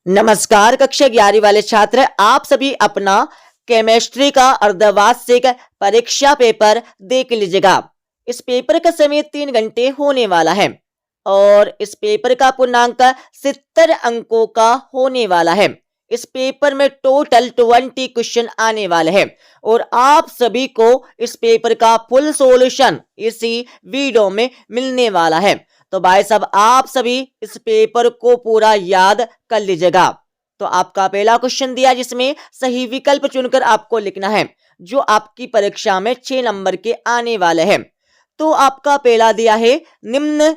नमस्कार कक्षा 11वीं वाले छात्र, आप सभी अपना केमिस्ट्री का अर्धवार्षिक परीक्षा पेपर देख लीजिएगा। इस पेपर का समय 3 घंटे होने वाला है और इस पेपर का पूर्णांक 70 अंकों का होने वाला है। इस पेपर में टोटल 20 क्वेश्चन आने वाले हैं और आप सभी को इस पेपर का फुल सॉल्यूशन इसी वीडियो में मिलने वाला है। तो भाई साहब, आप सभी इस पेपर को पूरा याद कर लीजिएगा। तो आपका पहला क्वेश्चन दिया जिसमें सही विकल्प चुनकर आपको लिखना है, जो आपकी परीक्षा में 6 नंबर के आने वाले हैं। तो आपका पहला दिया है, निम्न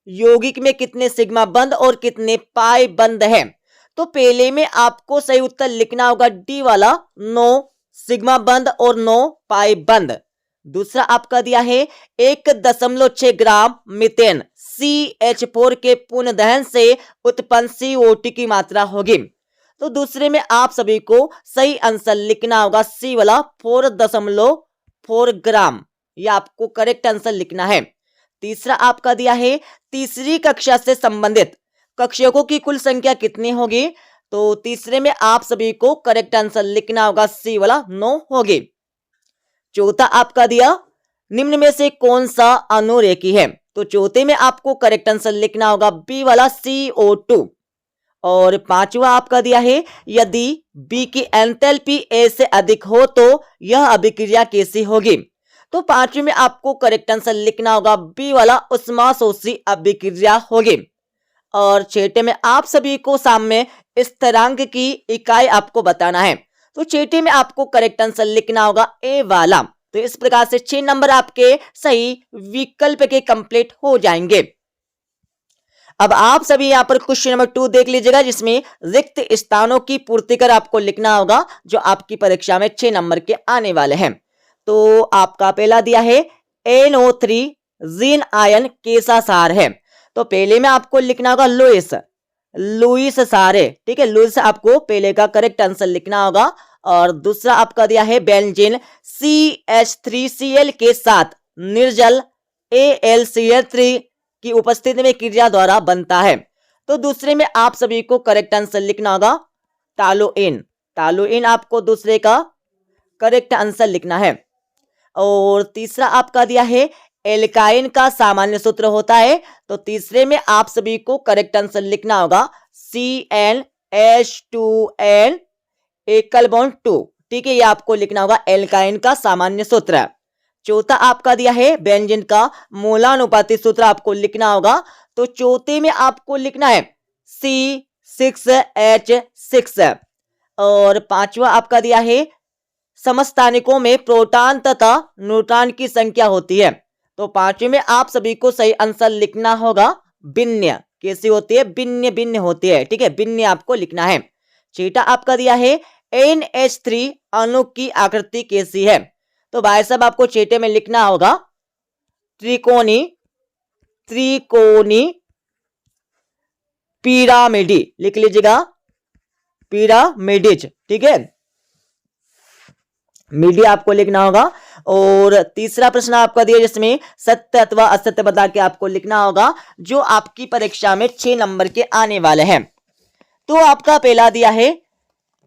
यौगिक में कितने सिग्मा बंध और कितने पाई बंध हैं। तो पहले में आपको सही उत्तर लिखना होगा डी वाला, 9 सिग्मा बंध और 9 पाई बंध। दूसरा आपका दिया है 1.6 ग्राम मीथेन CH4 के पुनः दहन से उत्पन्न CO2 की मात्रा होगी। तो दूसरे में आप सभी को सही आंसर लिखना होगा सी वाला 4.4 ग्राम, यह आपको करेक्ट आंसर लिखना है। तीसरा आपका दिया है तीसरी कक्षा से संबंधित कक्षकों की कुल संख्या कितनी होगी। तो तीसरे में आप सभी को करेक्ट आंसर लिखना होगा सी वाला 9 होगी। चौथा आपका दिया, निम्न में से कौन सा अनुरेखी है। तो चौथे में आपको करेक्ट आंसर लिखना होगा बी वाला CO2। और पांचवा आपका दिया है, यदि बी की एंथैल्पी ए से अधिक हो तो यह अभिक्रिया कैसी होगी। तो पांचवे में आपको करेक्ट आंसर लिखना होगा बी वाला उष्माशोषी अभिक्रिया होगी। और छठे में आप सभी को सामने स्थिरांक की इकाई आपको बताना है। तो छठे में आपको करेक्ट आंसर लिखना होगा ए वाला। तो इस प्रकार से 6 नंबर आपके सही विकल्प के कंप्लीट हो जाएंगे। अब आप सभी यहां पर क्वेश्चन नंबर 2 देख लीजिएगा, जिसमें रिक्त स्थानों की पूर्ति कर आपको लिखना होगा, जो आपकी परीक्षा में 6 नंबर के आने वाले हैं। तो आपका पहला दिया है NO3 जिन आयन कैसा सार है। तो पहले में आपको लिखना होगा लुईस सार है, ठीक है। लुईस आपको पहले का करेक्ट आंसर लिखना होगा। और दूसरा आपका दिया है बेंजीन CH3Cl के साथ निर्जल AlCl3 की उपस्थिति में क्रिया द्वारा बनता है। तो दूसरे में आप सभी को करेक्ट आंसर लिखना होगा टालुइन आपको दूसरे का करेक्ट आंसर लिखना है। और तीसरा आपका दिया है एल्काइन का सामान्य सूत्र होता है। तो तीसरे में आप सभी को करेक्ट आंसर लिखना होगा CnH2n एकल बॉन्ड 2, ठीक है। ये आपको लिखना होगा एल्काइन का सामान्य सूत्र। चौथा आपका दिया है बेंजीन का मूलानुपाती सूत्र आपको लिखना होगा। तो चौथे में आपको लिखना है C6H6। और पांचवा आपका दिया है समस्थानिकों में प्रोटॉन तथा न्यूट्रॉन की संख्या होती है। तो पांचवे में आप सभी को सही आंसर लिखना होगा भिन्न। कैसी होती है? भिन्न होती है, ठीक है। भिन्न आपको लिखना है। छठा आपका दिया है NH3 अणु की आकृति कैसी है। तो भाई साहब आपको छठे में लिखना होगा त्रिकोणी पिरामिडी, लिख लीजिएगा पिरामिडिज, ठीक है। मीडिया आपको लिखना होगा। और तीसरा प्रश्न आपका दिया जिसमें सत्य अथवा असत्य बता के आपको लिखना होगा, जो आपकी परीक्षा में 6 नंबर के आने वाले हैं। तो आपका पहला दिया है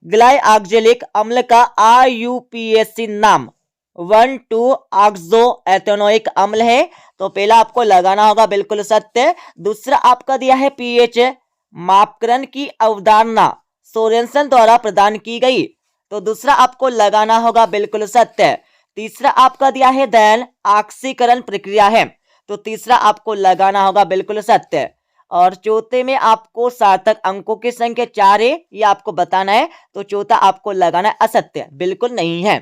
ग्लाइऑक्जेलिक अम्ल का IUPAC नाम 1,2-ऑक्सो एथेनोइक अम्ल है। तो पहला आपको लगाना होगा बिल्कुल सत्य। दूसरा आपका दिया है pH मापकरण की अवधारणा सोरेनसन द्वारा प्रदान की गई। तो दूसरा आपको लगाना होगा बिल्कुल सत्य। तीसरा आपका दिया है दहन ऑक्सीकरण प्रक्रिया है। तो तीसरा आपको लगाना होगा बिल्कुल सत्य। और चौथे में आपको सार्थक अंकों की संख्या 4 है, ये आपको बताना है। तो चौथा आपको लगाना है असत्य, बिल्कुल नहीं है।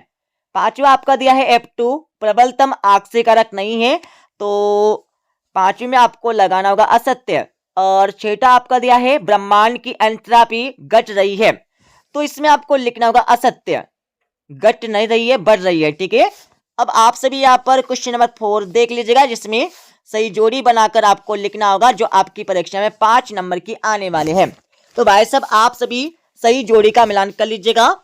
पांचवा आपका दिया है F2 प्रबलतम ऑक्सीकारक नहीं है। तो पांचवी में आपको लगाना होगा असत्य। और छठा आपका दिया है ब्रह्मांड की एंट्रॉपी घट रही है। तो इसमें आपको लिखना होगा असत्य, घट नहीं रही है, बढ़ रही है, ठीक है। अब आप सभी यहाँ पर क्वेश्चन नंबर 4 देख लीजिएगा, जिसमें सही जोड़ी बनाकर आपको लिखना होगा, जो आपकी परीक्षा में 5 नंबर की आने वाले हैं। तो भाई साहब आप सभी सही जोड़ी का मिलान कर लीजिएगा।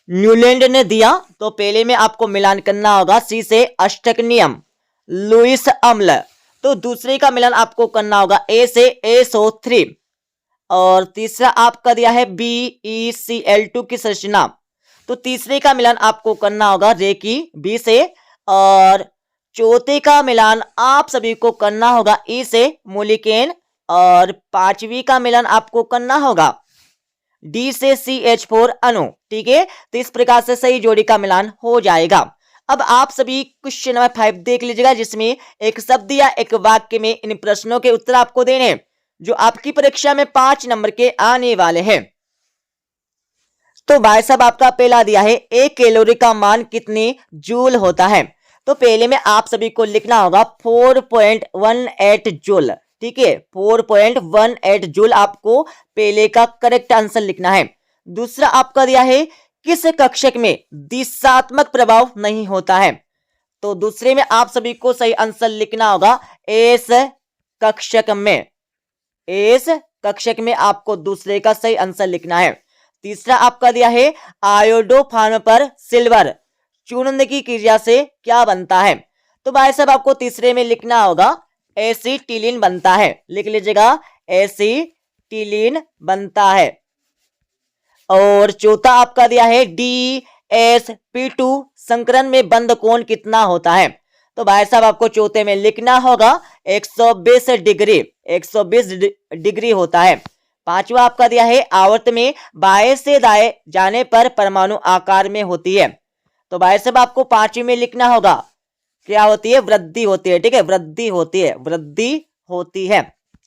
न्यूलैंड ने दिया, तो पहले में आपको मिलान करना होगा सी से अष्टकनियम लुईस अम्ल। तो दूसरे का मिलान आपको करना होगा ए से SO3। और तीसरा आपका दिया है BeCl2 की संरचना, तो तीसरे का मिलान आपको करना होगा रे की बी से, और चौथे का मिलान आप सभी को करना होगा ई से मोलिकेन, और पांचवी का मिलान आपको करना होगा डी से CH4 अणु। ठीक है, तो इस प्रकार से सही जोड़ी का मिलान हो जाएगा। अब आप सभी क्वेश्चन नंबर 5 देख लीजिएगा, जिसमें एक शब्द या एक वाक्य में इन प्रश्नों के उत्तर आपको देने हैं, जो आपकी परीक्षा में 5 नंबर के आने वाले हैं। तो भाई साहब आपका पहला दिया है 1 कैलोरी का मान कितने जूल होता है। तो पहले में आप सभी को लिखना होगा 4.18 जूल। ठीक है, 4.18 जूल आपको पहले का करेक्ट आंसर लिखना है। दूसरा आपका दिया है किस कक्षक में दिशात्मक प्रभाव नहीं होता है। तो दूसरे में आप सभी को सही आंसर लिखना होगा एस कक्षक में। एस कक्षक में आपको दूसरे का सही आंसर लिखना है। तीसरा आपका दिया है आयोडोफार्म पर सिल्वर चूर्ण की क्रिया से क्या बनता है। तो भाई साहब आपको तीसरे में लिखना होगा एसिटिलीन बनता है। लिख लीजिएगा एसिटिलीन बनता है। और चौथा आपका दिया है DsP2 संकरण में बंद कोण कितना होता है। तो भाई साहब आपको चौथे में लिखना होगा 120 डिग्री, 120 डिग्री होता है। पांचवा आपका दिया है आवर्त में बाएं से दाएं जाने पर परमाणु आकार में होती है। तो भाई साहब आपको पांचवी में लिखना होगा क्या होती है, वृद्धि होती है। ठीक है, वृद्धि होती है, वृद्धि होती है।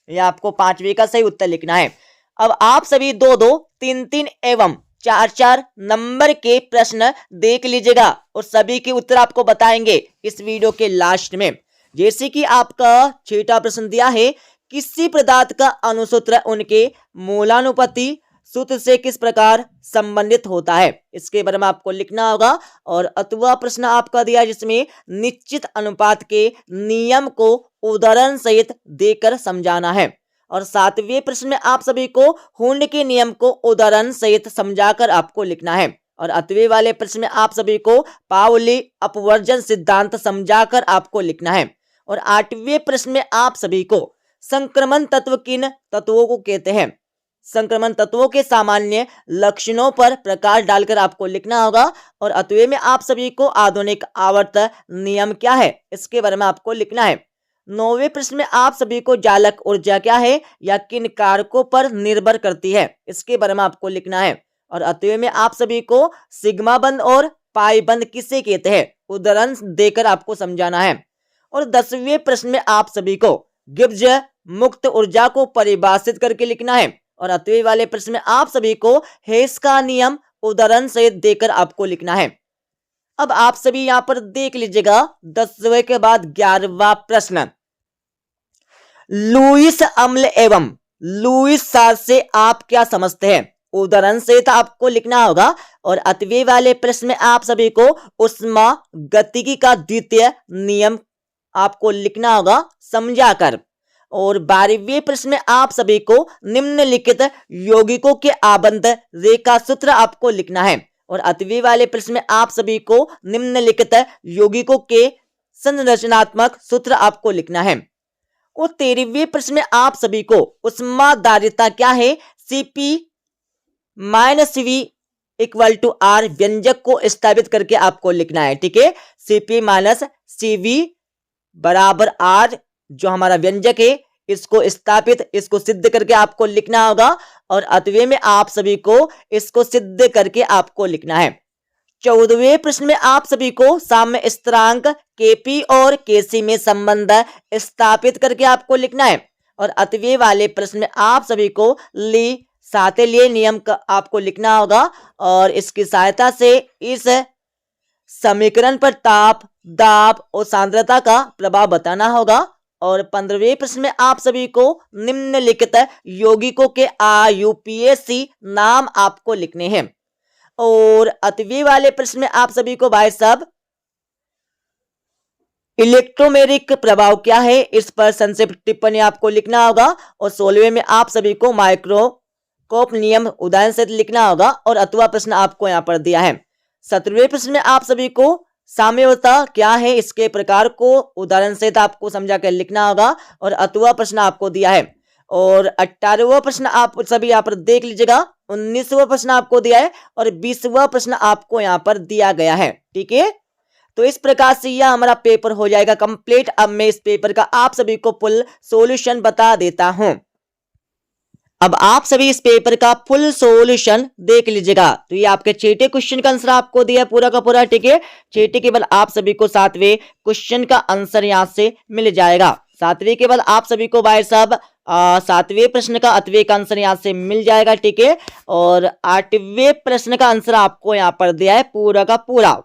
यह आपको पांचवी का सही उत्तर लिखना है। अब आप सभी 2-2, 3-3 एवं 4-4 नंबर के प्रश्न देख लीजिएगा और सभी के उत्तर आपको बताएंगे इस वीडियो के लास्ट में। जैसे कि आपका 6वां प्रश्न दिया है किसी पदार्थ का अणुसूत्र उनके मूलानुपाती सूत्र से किस प्रकार संबंधित होता है, इसके बारे में आपको लिखना होगा। और 8वां प्रश्न आपका दिया जिसमें निश्चित अनुपात के नियम को उदाहरण सहित देकर समझाना है। और 7वें प्रश्न में आप सभी को हुंड के नियम को उदाहरण सहित समझाकर आपको लिखना है। और 8वें वाले प्रश्न में आप सभी को पाउली अपवर्जन सिद्धांत समझाकर आपको लिखना है। और 8वें प्रश्न में आप सभी को संक्रमण तत्व किन तत्वों को कहते हैं, संक्रमण तत्वों के सामान्य लक्षणों पर प्रकाश डालकर आपको लिखना होगा। और 8वें में आप सभी को आधुनिक आवर्त नियम क्या है इसके बारे में आपको लिखना है। 9वें प्रश्न में आप सभी को जालक ऊर्जा क्या है या किन कारकों पर निर्भर करती है इसके बारे में आपको लिखना है। और 8वें में आप सभी को सिग्मा बंद और पाई बंद किसे कहते हैं उदाहरण देकर आपको समझाना है। और 10वें प्रश्न में आप सभी को गिब्स मुक्त ऊर्जा को परिभाषित करके लिखना है। और 8वें वाले प्रश्न में आप सभी को हेस का नियम उदाहरण सहित देकर आपको लिखना है। अब आप सभी यहां पर देख लीजिएगा 10वें के बाद 11वां प्रश्न, लुईस अम्ल एवं लुईस सार से आप क्या समझते हैं, उदाहरण सहित आपको लिखना होगा। और 8वें वाले प्रश्न में आप सभी को उष्मा गतिकी का द्वितीय नियम आपको लिखना होगा समझाकर। और 12वें प्रश्न में आप सभी को निम्नलिखित यौगिकों के आबंध रेखा सूत्र आपको लिखना है। और 8वें वाले प्रश्न में आप सभी को निम्नलिखित यौगिकों के संरचनात्मक सूत्र आपको लिखना है। और 13वें प्रश्न में आप सभी को उष्माधारिता क्या है Cp - V = R व्यंजक को स्थापित करके आपको लिखना है। ठीक है, Cp - Cv = R जो हमारा व्यंजक है इसको स्थापित इसको सिद्ध करके आपको लिखना होगा। और 8वें में आप सभी को इसको सिद्ध करके आपको लिखना है। 14वें प्रश्न में आप सभी को साम्य स्थिरांक Kp और Kc में संबंध स्थापित करके आपको लिखना है। और 8वें वाले प्रश्न में आप सभी को ली सातेलिए नियम का आपको लिखना होगा और इसकी सहायता से इस समीकरण पर ताप, दाब और सांद्रता का प्रभाव बताना होगा। और 15वें प्रश्न में आप सभी को निम्नलिखित यौगिकों के IUPAC नाम आपको लिखने हैं। और 8वें वाले प्रश्न में आप सभी को भाई साहब इलेक्ट्रोमेरिक प्रभाव क्या है इस पर संक्षिप्त टिप्पणी आपको लिखना होगा। और 16वें में आप सभी को माइक्रोस्कोप नियम उदाहरण से लिखना होगा। और 8वां प्रश्न आपको यहाँ पर दिया है। 17वें प्रश्न में आप सभी को साम्यता क्या है इसके प्रकार को उदाहरण से आपको समझा कर लिखना होगा। और 8वां प्रश्न आपको दिया है और 18वां प्रश्न आप सभी यहाँ पर देख लीजिएगा। 19वां प्रश्न आपको दिया है और 20वां प्रश्न आपको यहाँ पर दिया गया है। ठीक है, तो इस प्रकार से यह हमारा पेपर हो जाएगा कंप्लीट। अब मैं इस पेपर का आप सभी को फुल सॉल्यूशन बता देता हूं। अब आप सभी इस पेपर का फुल सॉल्यूशन देख लीजिएगा। तो ये आपके छठे क्वेश्चन का आंसर आपको दिया पूरा का पूरा। ठीक है, छठे के बाद आप सभी को 7वें क्वेश्चन का आंसर यहां से मिल जाएगा। 7वें के बाद आप सभी को भाई साहब 7वें प्रश्न का 8वें का आंसर यहां से मिल जाएगा। ठीक है, और 8वें प्रश्न का आंसर आपको यहां पर दिया है पूरा का पूरा,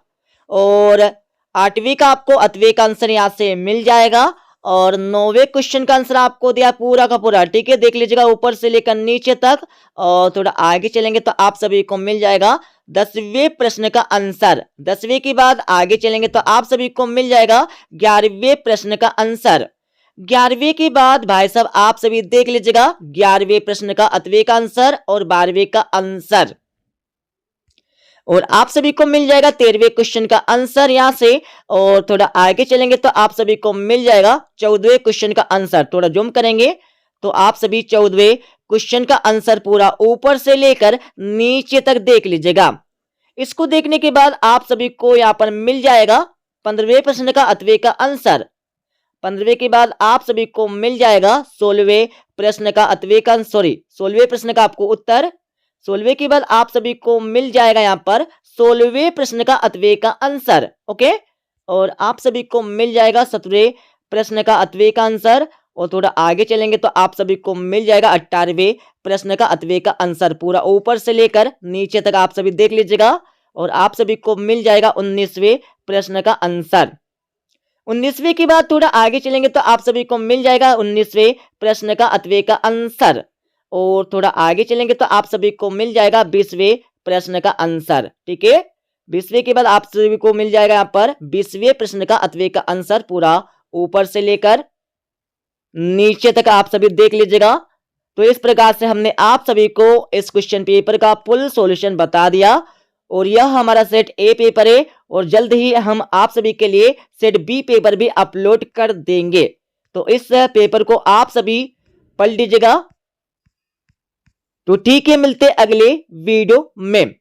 और 8वीं का आपको 8वें का आंसर यहां से मिल जाएगा। और 9वें क्वेश्चन का आंसर आपको दिया पूरा का पूरा। ठीक है, देख लीजिएगा ऊपर से लेकर नीचे तक। और थोड़ा आगे चलेंगे तो आप सभी को मिल जाएगा 10वें प्रश्न का आंसर। 10वें के बाद आगे चलेंगे तो आप सभी को मिल जाएगा 11वें प्रश्न का आंसर। 11वें के बाद भाई साहब आप सभी देख लीजिएगा 11वें प्रश्न का 8वें का आंसर और 12वें का आंसर। और आप सभी को मिल जाएगा 13वें क्वेश्चन का आंसर यहां से। और थोड़ा आगे चलेंगे तो आप सभी को मिल जाएगा 14वें क्वेश्चन का आंसर। थोड़ा जूम करेंगे तो आप सभी 14वें क्वेश्चन का आंसर पूरा ऊपर से लेकर नीचे तक देख लीजिएगा। इसको देखने के बाद आप सभी को यहां पर मिल जाएगा 15वें प्रश्न का 8वें का आंसर। 15वें के बाद आप सभी को मिल जाएगा 16वें प्रश्न का 8वें का 16वें प्रश्न का आपको उत्तर। 16वें के बाद आप सभी को मिल जाएगा यहाँ पर 16वें प्रश्न का 8वें का आंसर। ओके, और आप सभी को मिल जाएगा 17वें प्रश्न का 8वें का आंसर। और थोड़ा आगे चलेंगे तो आप सभी को मिल जाएगा 18वें प्रश्न का 8वें का आंसर। पूरा ऊपर से लेकर नीचे तक आप सभी देख लीजिएगा। और आप सभी को मिल जाएगा 19वें प्रश्न का आंसर। 19वें के बाद थोड़ा आगे चलेंगे तो आप सभी को मिल जाएगा 19वें प्रश्न का 8वें का आंसर। और थोड़ा आगे चलेंगे तो आप सभी को मिल जाएगा 20वें प्रश्न का आंसर। ठीक है, 20वें के बाद आप सभी को मिल जाएगा यहाँ पर 20वें प्रश्न का 8वें का आंसर। पूरा ऊपर से लेकर नीचे तक आप सभी देख लीजिएगा। तो इस प्रकार से हमने आप सभी को इस क्वेश्चन पेपर का फुल सॉल्यूशन बता दिया। और यह हमारा सेट ए पेपर है और जल्द ही हम आप सभी के लिए सेट बी पेपर भी अपलोड कर देंगे। तो इस पेपर को आप सभी पढ़ लीजिएगा। तो ठीक है, मिलते अगले वीडियो में।